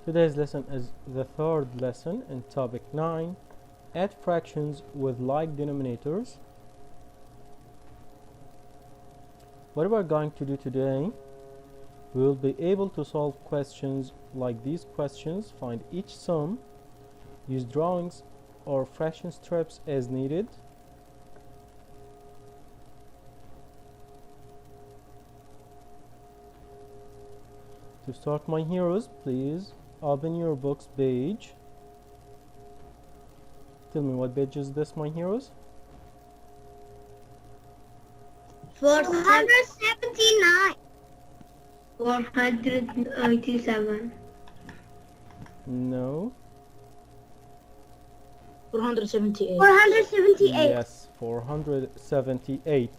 Today's lesson is the third lesson in topic 9, add fractions with like denominators. What we're going to do today, we will be able to solve questions like these questions, find each sum, use drawings or fraction strips as needed. To start, my heroes, please open your books page. Tell me, what page is this, my heroes? 479. 487. No. 478. 478. Yes, 478.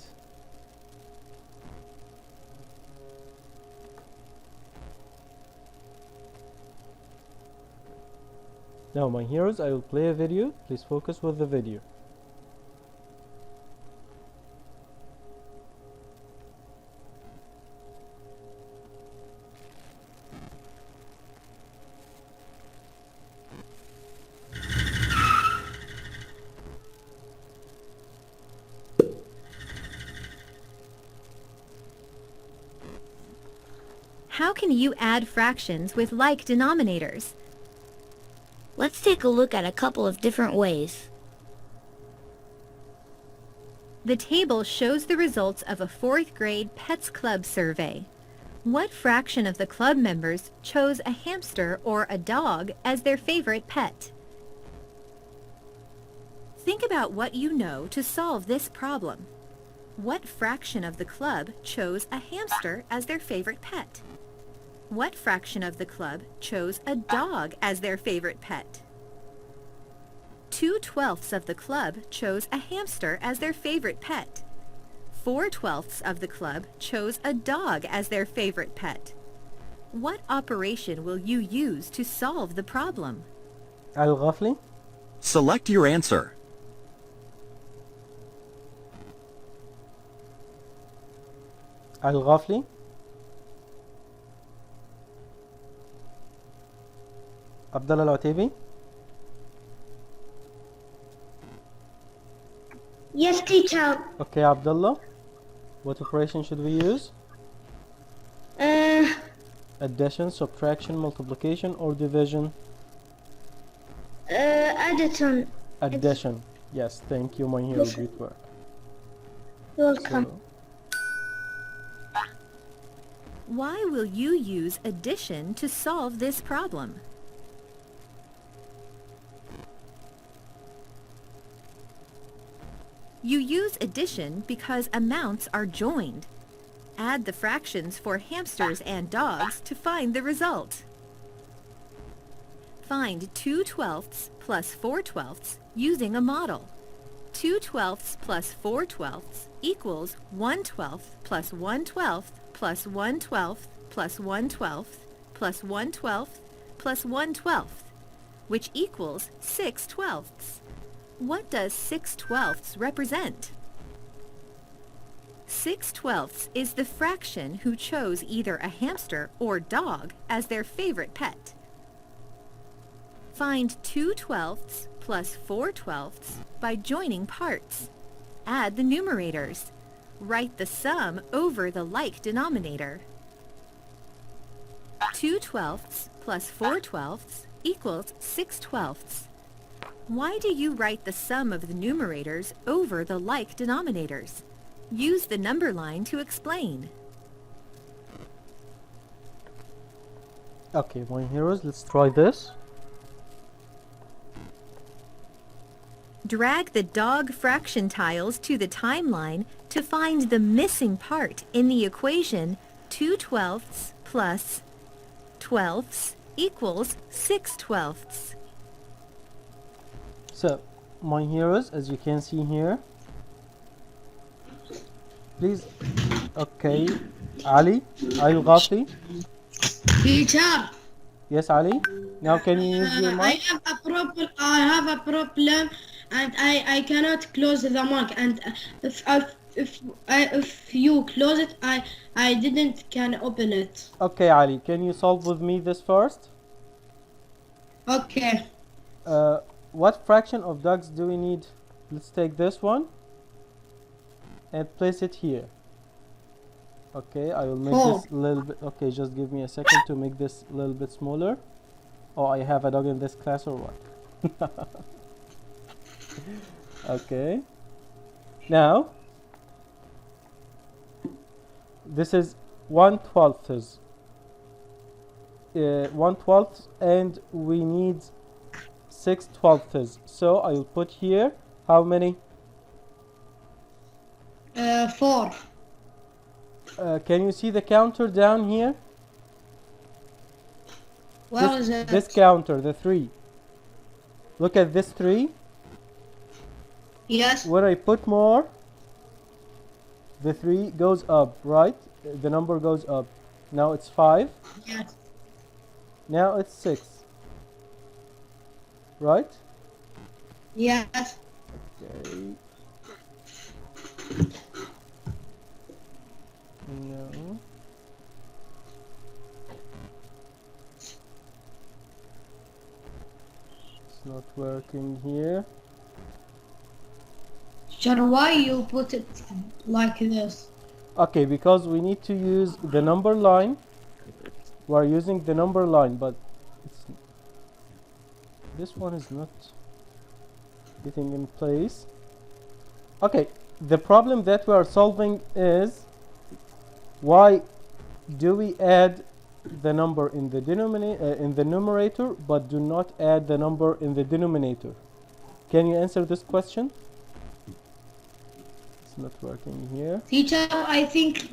Now, my heroes, I will play a video. Please focus with the video. How can you add fractions with like denominators? Let's take a look at a couple of different ways. The table shows the results of a 4th grade Pets Club survey. What fraction of the club members chose a hamster or a dog as their favorite pet? Think about what you know to solve this problem. What fraction of the club chose a hamster as their favorite pet? What fraction of the club chose a dog as their favorite pet? 2/12 of the club chose a hamster as their favorite pet. 4/12 of the club chose a dog as their favorite pet. What operation will you use to solve the problem? Al-Ghafli? Select your answer. Al-Ghafli? Abdullah Al-Atibi? Yes, teacher. Okay, Abdullah. What operation should we use? Addition, subtraction, multiplication, or division? Addition. Addition. Yes, thank you, my hero. Good work. Welcome. So, Why will you use addition to solve this problem? You use addition because amounts are joined. Add the fractions for hamsters and dogs to find the result. Find 2/12 plus 4/12 using a model. 2/12 plus 4/12 equals 1/12 plus 1/12 plus 1/12 plus 1/12 plus 1/12 plus 1/12, which equals 6/12. What does 6/12 represent? 6/12 is the fraction who chose either a hamster or dog as their favorite pet. Find 2/12 plus 4/12 by joining parts. Add the numerators. Write the sum over the like denominator. 2/12 plus 4/12 equals 6/12. Why do you write the sum of the numerators over the like denominators? Use the number line to explain. okay, my heroes, let's try this. Drag the dog fraction tiles to the timeline to find the missing part in the equation 2/12 plus 12 equals 6/12. So, my heroes, as you can see here, please, okay, Ali, Al-Ghafli. Teacher. Yes, Ali. Now, can you use your mic? I have a problem, and I cannot close the mic. And if you close it, I didn't can open it. Okay, Ali, can you solve with me this first? Okay. What fraction of dogs do we need? Let's take this one and place it here. Okay, I will make 4. this a little bit. Okay, just give me a second to make this a little bit smaller. Oh, I have a dog in this class or what? Okay. Now, this is 1/12. 1/12, and we need 6/12. So I will put here how many? 4. Can you see the counter down here? Where is it? This counter, the 3. Look at this 3. Yes. When I put more, the 3 goes up, right? The number goes up. Now it's 5. Yes. Now it's 6. Right? Yes. Okay. No. It's not working here. Sure, why you put it like this? Okay, because we need to use the number line. We're using the number line, but this one is not getting in place. Okay, the problem that we are solving is why do we add the number in the numerator but do not add the number in the denominator? Can you answer this question? It's not working here. Teacher, I think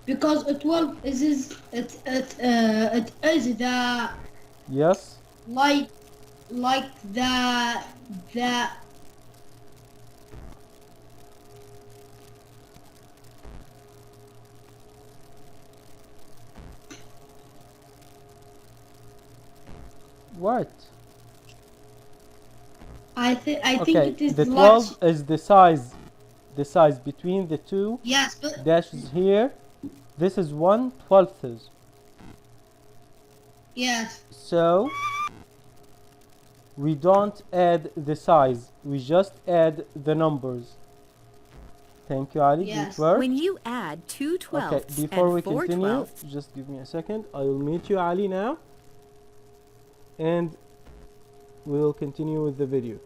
because 12 is the Yes. like the What? I think Okay, it is the large. 12 is the size between the two Yes, but dashes here. This is 1/12. yes. So we don't add the size, we just add the numbers. Thank you, Ali. Yes. Good work. When you add 2 Okay, twelfths before we and 4 continue, twelfths, just give me a second. I will mute you, Ali, now, and we will continue with the video.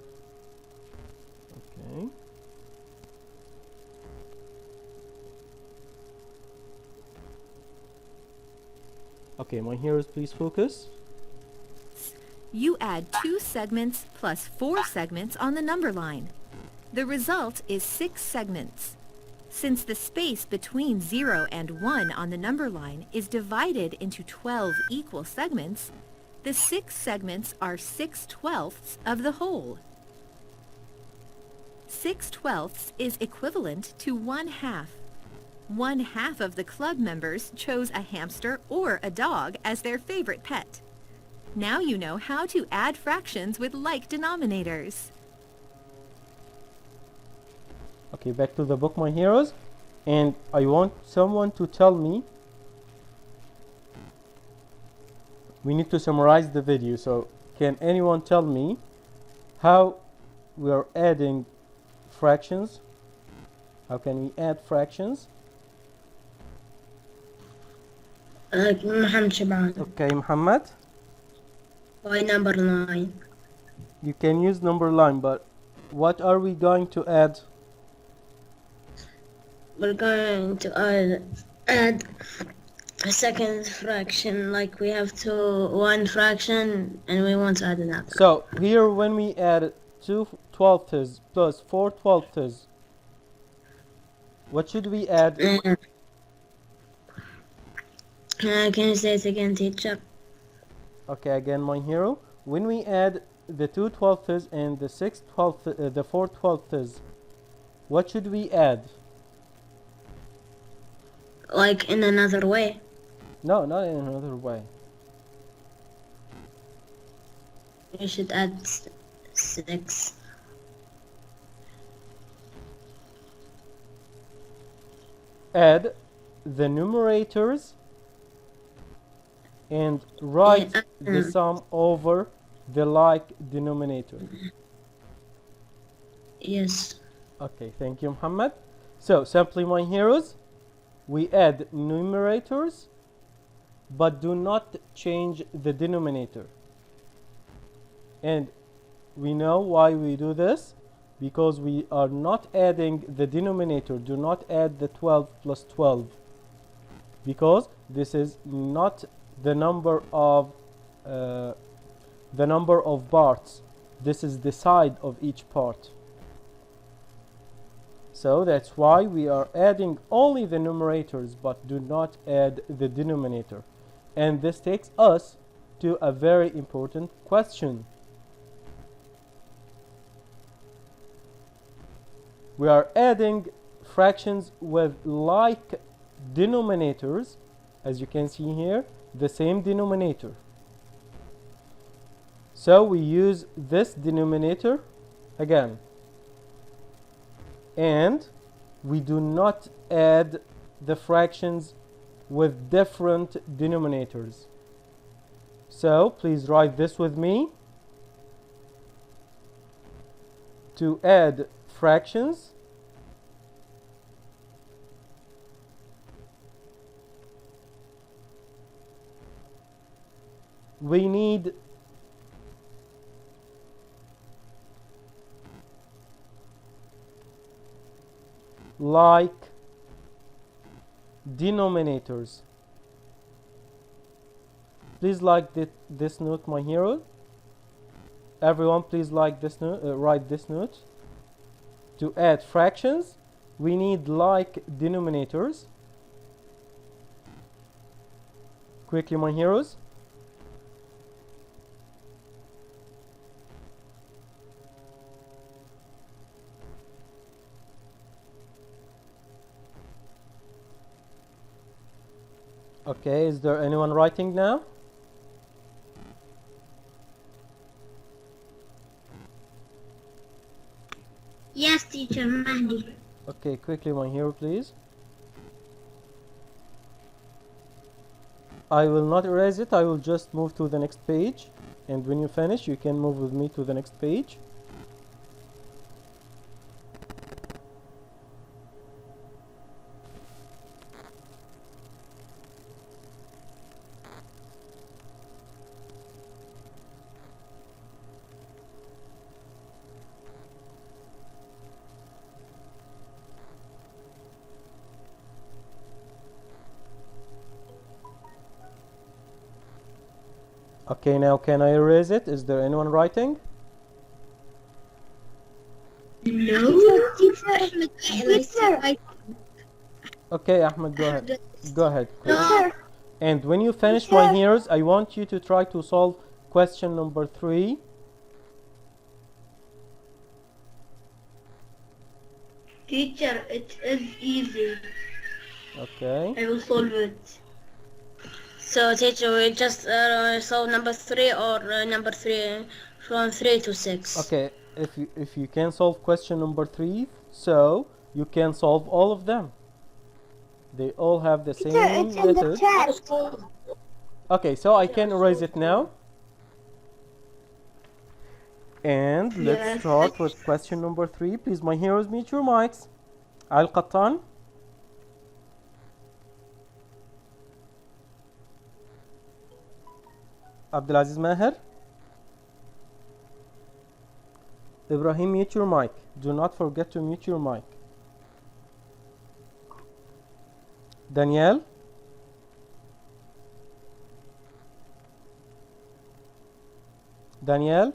Okay. Okay, my heroes, please focus. you add 2 segments plus 4 segments on the number line. The result is 6 segments. Since the space between 0 and 1 on the number line is divided into 12 equal segments, the 6 segments are 6/12 of the whole. 6/12 is equivalent to 1/2. 1/2 of the club members chose a hamster or a dog as their favorite pet. Now you know how to add fractions with like denominators. Okay, back to the book, my heroes. And I want someone to tell me. We need to summarize the video. So, can anyone tell me how we are adding fractions? How can we add fractions? Muhammad Shaban. Okay, Muhammad. By number 9. You can use number line, but what are we going to add? We're going to add a second fraction, like we have one fraction and we want to add another. So here when we add 2/12 plus 4/12, what should we add? Can you say it again, teacher? Okay, again, my hero. When we add the 2/12 and the 6/12, the 4/12, what should we add? Like in another way. No, not in another way. You should add 6. Add the numerators and write Yeah, the sum over the like denominator. yes. Okay, thank you, Muhammad. So, simply, my heroes, we add numerators, but do not change the denominator. And we know why we do this, because we are not adding the denominator. Do not add the 12 plus 12, because this is not the number of parts. This is the side of each part. So that's why we are adding only the numerators, but do not add the denominator. And this takes us to a very important question. We are adding fractions with like denominators, as you can see here, the same denominator. So we use this denominator again, and we do not add the fractions with different denominators. So please write this with me. To add fractions, we need like denominators. Please like this note, my hero. Everyone, please like this note, write this note. To add fractions, we need like denominators. Quickly, my heroes. Okay, is there anyone writing now? Yes, teacher Mahdi. Okay, quickly, my hero, please. I will not erase it. I will just move to the next page. And when you finish, you can move with me to the next page. Okay, now can I erase it? Is there anyone writing? No. Teacher. Okay, Ahmed, go ahead. Go ahead. No. And when you finish, my heroes, I want you to try to solve question number 3. Teacher, it is easy. Okay. I will solve it. So, teacher, we just solve number 3 or number 3 from 3 to 6. Okay, if you can solve question number 3, so you can solve all of them. They all have the same method. Okay, so I can erase it now. And let's start with question number 3. Please, my heroes, mute your mics. Al Qattan. Abdulaziz Maher. Ibrahim, mute your mic. Do not forget to mute your mic. Danielle. Danielle.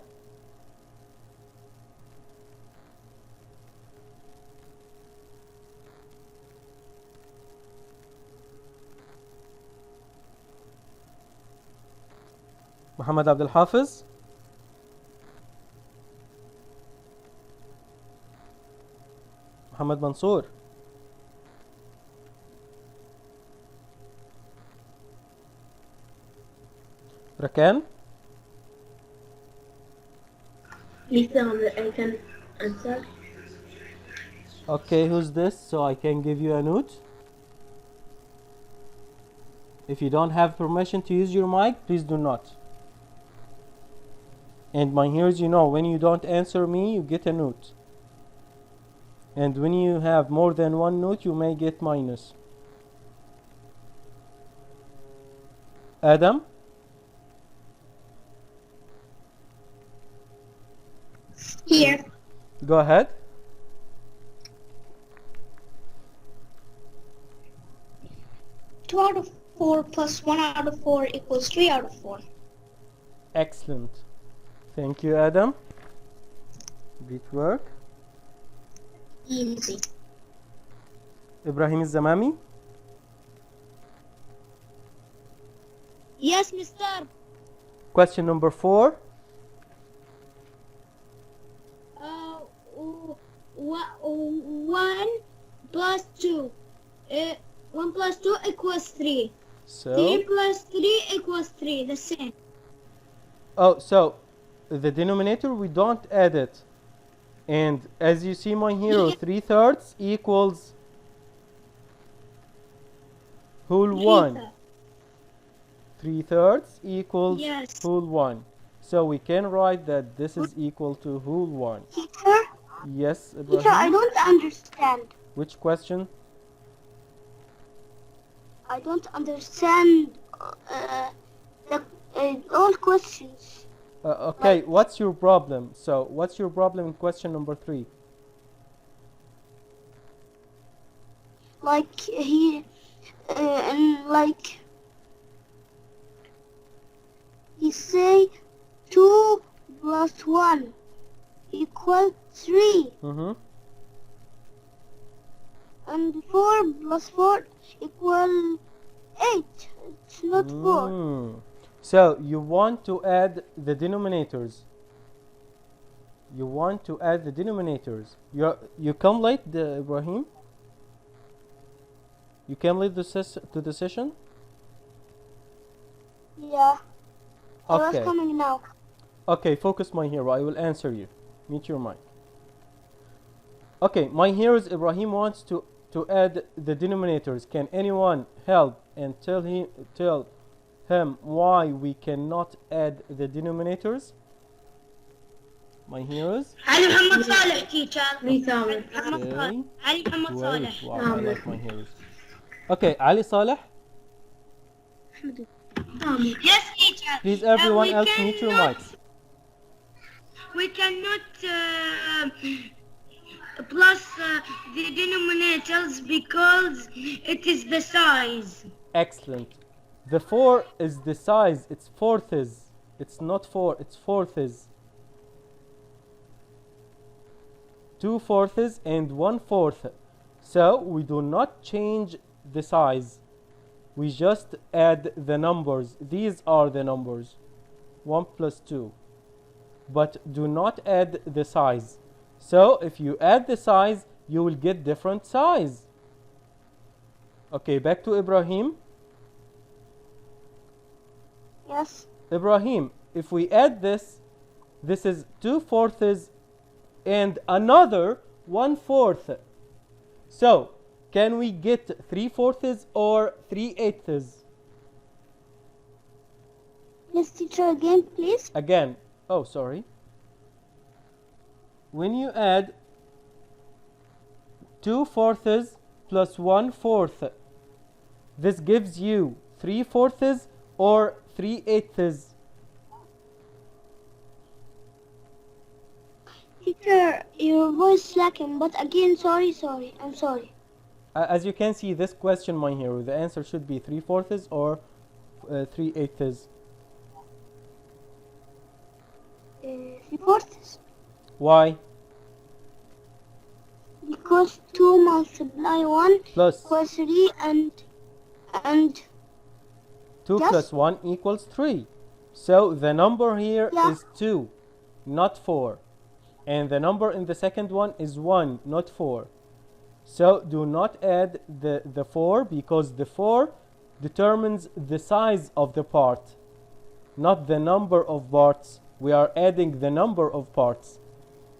Muhammad Abdul Hafiz. Muhammad Mansour. Rakan. I can answer. Okay, who's this? So I can give you a note. If you don't have permission to use your mic, please do not. And my hearers, you know, when you don't answer me, you get a note. And when you have more than one note, you may get minus. Adam? Here. Go ahead. 2 out of 4 plus 1 out of 4 equals 3 out of 4. Excellent. Thank you, Adam. Great work. Easy. Ibrahim Zamami? Yes, mister. Question number 4. Uh, 1 plus 2. 1 plus 2 equals 3. 3 So, plus 3 equals 3. The same. oh, so the denominator, we don't add it. And as you see, my hero, 3/3 equals whole 1. 3/3 equals Yes. whole 1. So we can write that this is equal to whole 1. Teacher, Yes, teacher, I Ibrahim? don't understand. Which question? I don't understand the all questions. Okay, what's your problem? So, what's your problem in question number 3? Like he and like he say 2 plus 1 equal 3 Mm-hmm. and 4 plus 4 equal 8. It's not 4. So, you want to add the denominators. You want to add the denominators. You come late, Ibrahim? You came late to the session? Yeah. I was Okay. coming now. Okay, focus, my hero. I will answer you. Mute your mic. Okay, my heroes, Ibrahim wants to add the denominators. Can anyone help and tell him why we cannot add the denominators? My heroes? علي محمد صالح teacher. Okay. علي محمد Great. صالح. Wow, I like my heroes. Okay, Ali Saleh. Yes, teacher. Please, everyone we else, mute your cannot- mics. We cannot plus the denominators because it is the size. Excellent. The 4 is the size. It's fourths. It's not 4. It's fourths. 2/4 and 1/4. So we do not change the size. We just add the numbers. These are the numbers. 1 plus 2. But do not add the size. So if you add the size, you will get different size. Okay, back to Ibrahim. Yes. Ibrahim, if we add this, this is 2/4 and another 1/4. So, can we get 3/4 or 3/8? Yes, teacher, again, please. Again, oh, sorry. When you add 2/4 plus 1/4, this gives you 3/4 or 3/8. Teacher, your voice slacking, but again, sorry, I'm sorry. As you can see, this question, my hero, the answer should be 3/4 or 3/8. 3/4. Why? Because 2 multiply 1 Plus equals 3 and 2 Yes. plus 1 equals 3. So the number here Yeah. is 2, not 4. And the number in the second one is 1, not 4. So do not add the 4 because the 4 determines the size of the part, not the number of parts. We are adding the number of parts.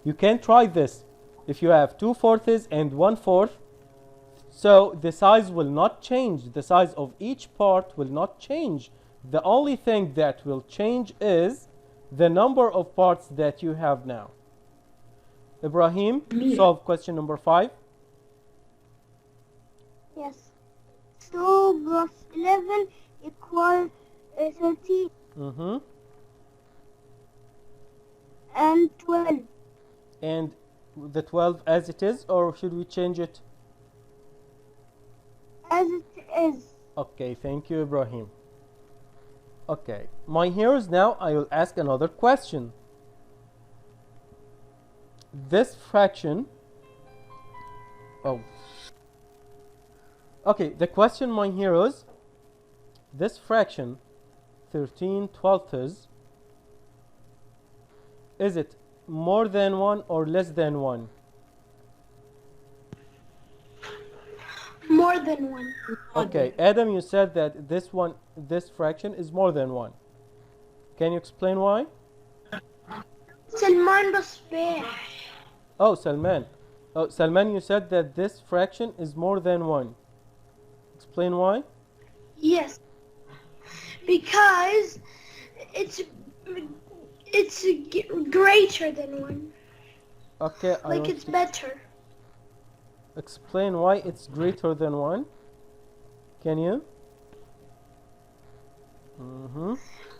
You can try this. If you have 2/4 and 1/4, So the size will not change. The size of each part will not change. The only thing that will change is the number of parts that you have now. Ibrahim, solve question number 5. Yes. 2 plus 11 equals 13 and 12. And the 12 as it is, or should we change it? As it is. Okay, thank you, Ibrahim. Okay, my heroes, now I will ask another question. This fraction, okay, the question, my heroes, this fraction 13/12 is it more than 1 or less than 1? More than 1. Okay, Adam, you said that this fraction is more than 1. Can you explain why? سلمان بصباح. Oh, Salman. Oh, Salman, you said that this fraction is more than 1. Explain why? Yes. Because it's greater than 1. Okay, Like it's better. explain why it's greater than 1. Can you?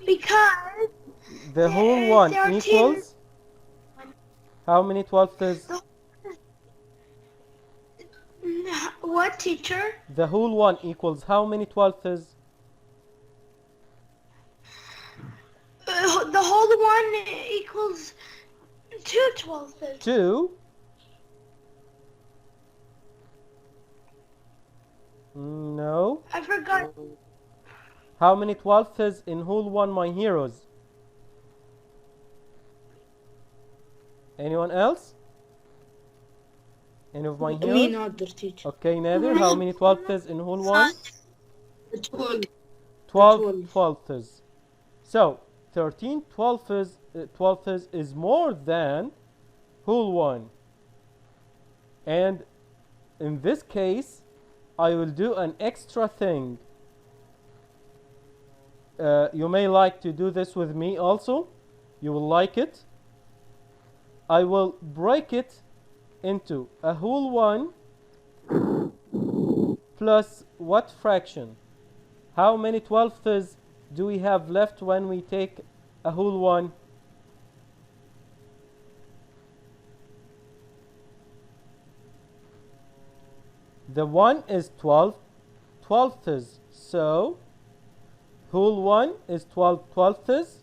Because The whole 1 13 equals how many 12ths? What, teacher? The whole 1 equals how many 12ths? The whole 1 equals 2 12ths. 2. No. I forgot. How many 12ths in whole 1, my heroes? Anyone else? Any of my heroes? Me, Nader, teacher. Okay, Nader, how many 12ths in whole 1? 12. 12 12ths. So 13 12ths is more than whole 1. And in this case, I will do an extra thing. You may like to do this with me also. You will like it. I will break it into a whole 1 plus what fraction? How many 12ths do we have left when we take a whole 1? The 1 is 12/12ths, so whole 1 is 12/12ths,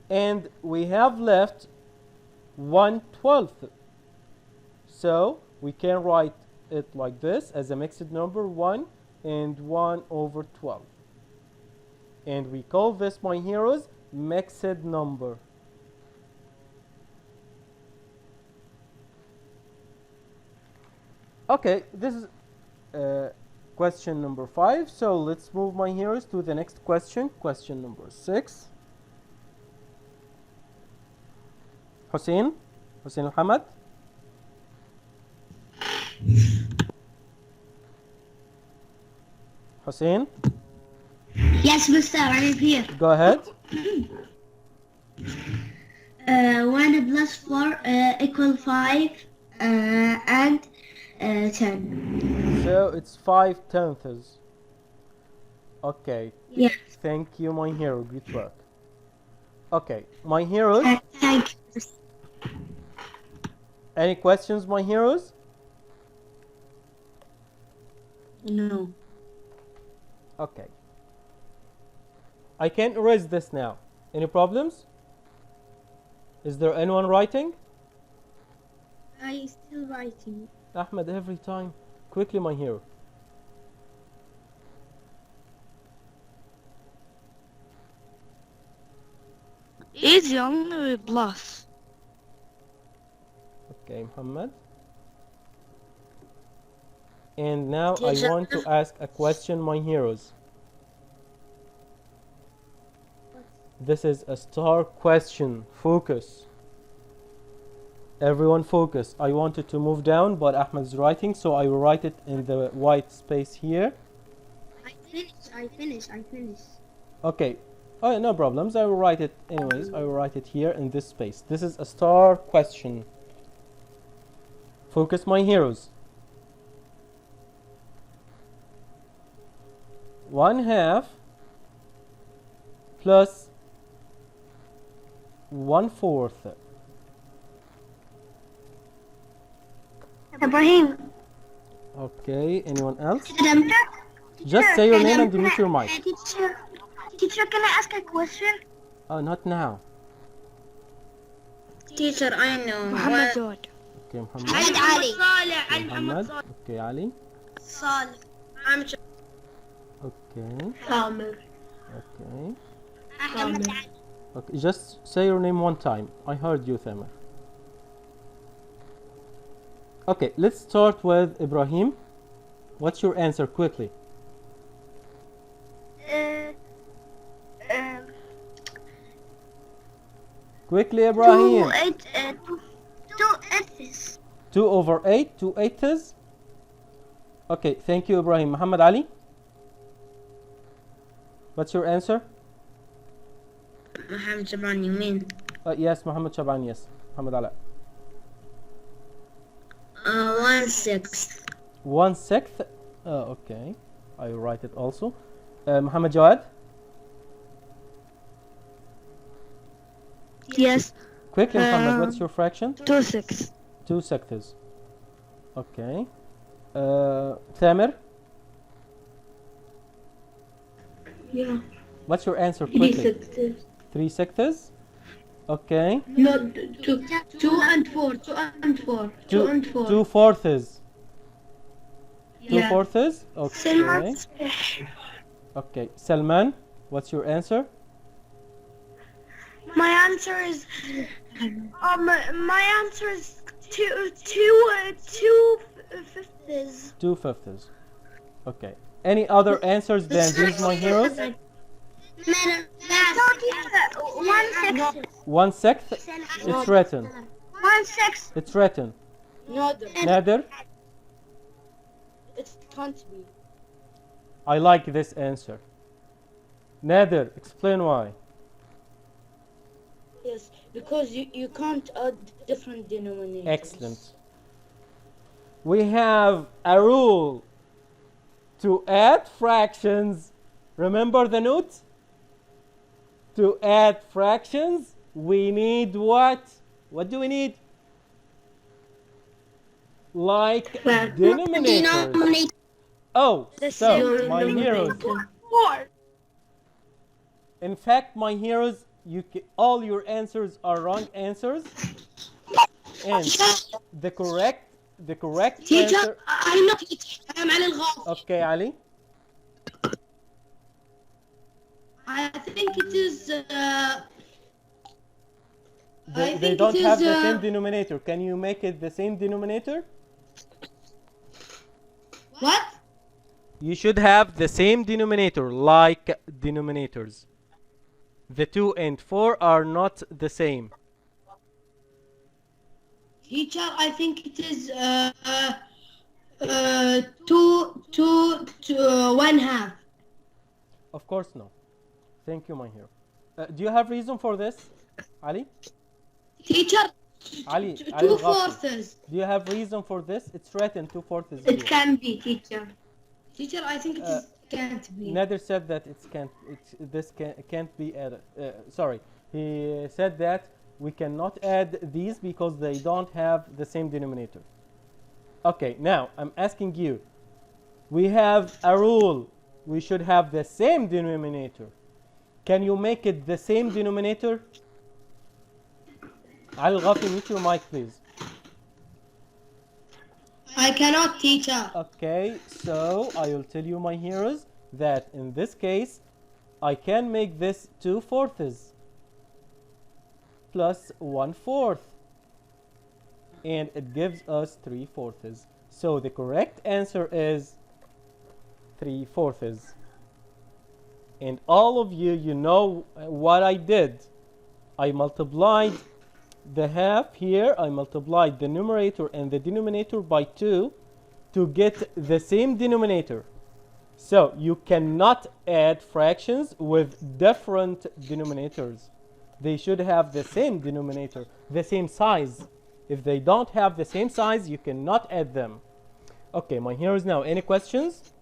and we have left 1/12. So we can write it like this as a mixed number, 1 and 1/12. And we call this, my heroes, mixed number. Okay, this is question number 5. So let's move, my heroes, to the next question. Question number 6. Hussein Al-Hamad. Hussein, Yes, Mister, I'm here. go ahead. 1 plus 4 equal 5 and 10. So it's 5/10ths. Okay, Yes. thank you, my hero. Good work. Okay, my heroes. Thank you. Any questions, my heroes? No. Okay. I can erase this now. Any problems? Is there anyone writing? I still writing. Ahmed, every time. Quickly, my hero. Easy, only plus. Okay, Muhammad. And now I Teacher. want to ask a question, my heroes. This is a star question. Focus. Everyone focus. I wanted to move down, but Ahmed's writing, so I will write it in the white space here. I finished. Okay. Oh, no problems. I will write it anyways. I will write it here in this space. This is a star question. Focus, my heroes. 1/2 plus 1/4. Ibrahim. Okay, anyone else? Teacher, Just say your name and mute your mic. Teacher, can I ask a question? Not now. Teacher, I know. محمد جواد. Okay, Muhammad. Ali. Okay, Muhammad. Okay, Ali. Salih. I'm Okay. Amir. Okay. Okay, just say your name one time. I heard you, Thamar. Okay, let's start with Ibrahim. What's your answer quickly? Quickly, Ibrahim. 2/8. 2/8, 2/8. Okay, thank you, Ibrahim. Muhammad Ali? What's your answer? Mohammed Jabran, you mean? Yes, Muhammad Shaban, yes. Muhammad Ali. 1/6. 1/6. Okay, I will write it also. Muhammad Jawad? Yes. Quickly, Muhammad, what's your fraction? 2/6. 2/6. Okay. Thamir? Yeah. What's your answer quickly? 3/6. Okay. No, 2 and 4. 2 and 4. 2 and 4. 2/4. Yeah. 2/4. Okay. Okay. Salman, what's your answer? My answer is two-fifths. 2/5. Okay. Any other answers than these, my heroes? 1/6. It's written. 1/6. It's written. Nader? It can't be. I like this answer. Nader, explain why. Yes, because you can't add different denominators. Excellent. We have a rule to add fractions. Remember the note? To add fractions, we need what? What do we need? Like denominators. Oh, so my heroes. In fact, my heroes, all your answers are wrong answers, and the correct answer. I'm not teacher. I'm Ali Al-Ghafi. Okay, Ali. I think it is. They don't have the same denominator. Can you make it the same denominator? What? You should have the same denominator, like denominators. The 2 and 4 are not the same. Teacher, I think it is 1/2. Of course, no. Thank you, my hero. Do you have reason for this, Ali? Teacher, Ali, 2/4. do you have reason for this? It's written 2/4. It can be, teacher. Teacher, I think it can't be. Nader said that this can't be added. Sorry, he said that we cannot add these because they don't have the same denominator. Okay, now I'm asking you. We have a rule. We should have the same denominator. Can you make it the same denominator? Al-Ghafi, mute your mic, please. I cannot, teacher. Okay, so I will tell you, my heroes, that in this case, I can make this 2/4 plus 1/4, and it gives us 3/4. So the correct answer is 3/4. And all of you, you know what I did. I multiplied the half here, I multiplied the numerator and the denominator by 2 to get the same denominator. So you cannot add fractions with different denominators. They should have the same denominator, the same size. If they don't have the same size, you cannot add them. Okay, my heroes now. Any questions?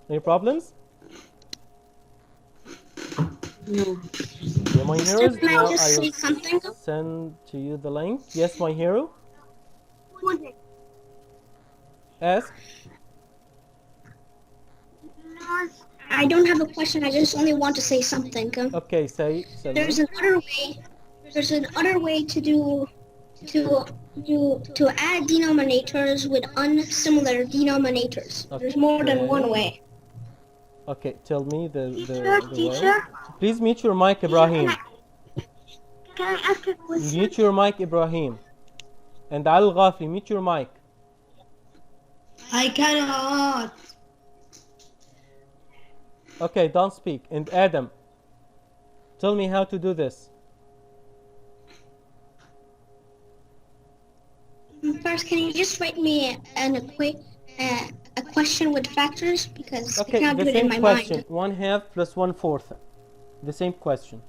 Any problems? No. Okay, my heroes, Can I now just I say will something? send to you the link. Yes, my hero. Ask. I don't have a question. I just only want to say something. Okay, say. There's another way. There's another way to do to add denominators with unsimilar denominators. There's more than one way. Okay, tell me the way. Please mute your mic, Ibrahim. Can I ask a question? Mute your mic, Ibrahim. And Al Ghafi, mute your mic. I cannot. Okay, don't speak. And Adam, tell me how to do this. First, can you just write me a question with factors, because I Okay, cannot the do it in same my question. 1/2 plus 1/4. The same question.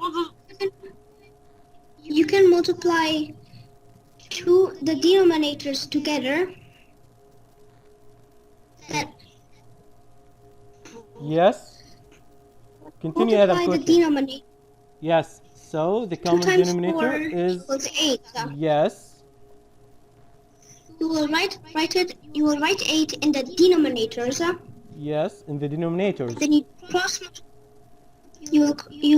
mind. You can multiply the denominators together. Yes. Continue, Adam, Multiply the quickly. denominator. Yes. So the 2 common times denominator 4 is equals 8. yes. You will write 8 in the denominators. Yes, in the denominators. Then you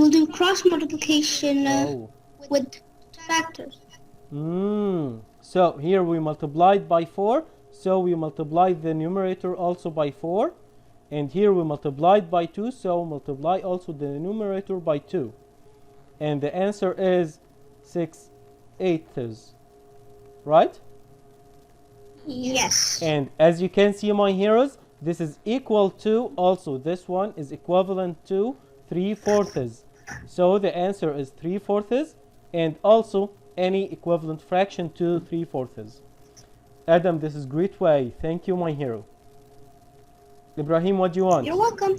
will do cross multiplication Oh. with factors. So here we multiplied by 4. So we multiply the numerator also by 4. And here we multiplied by 2. So multiply also the numerator by 2. And the answer is 6/8. Right? Yes. And as you can see, my heroes, this is equal to, also this one is equivalent to 3/4. So the answer is 3/4, and also any equivalent fraction to 3/4. Adam, this is great way. Thank you, my hero. Ibrahim, what do you want? You're welcome.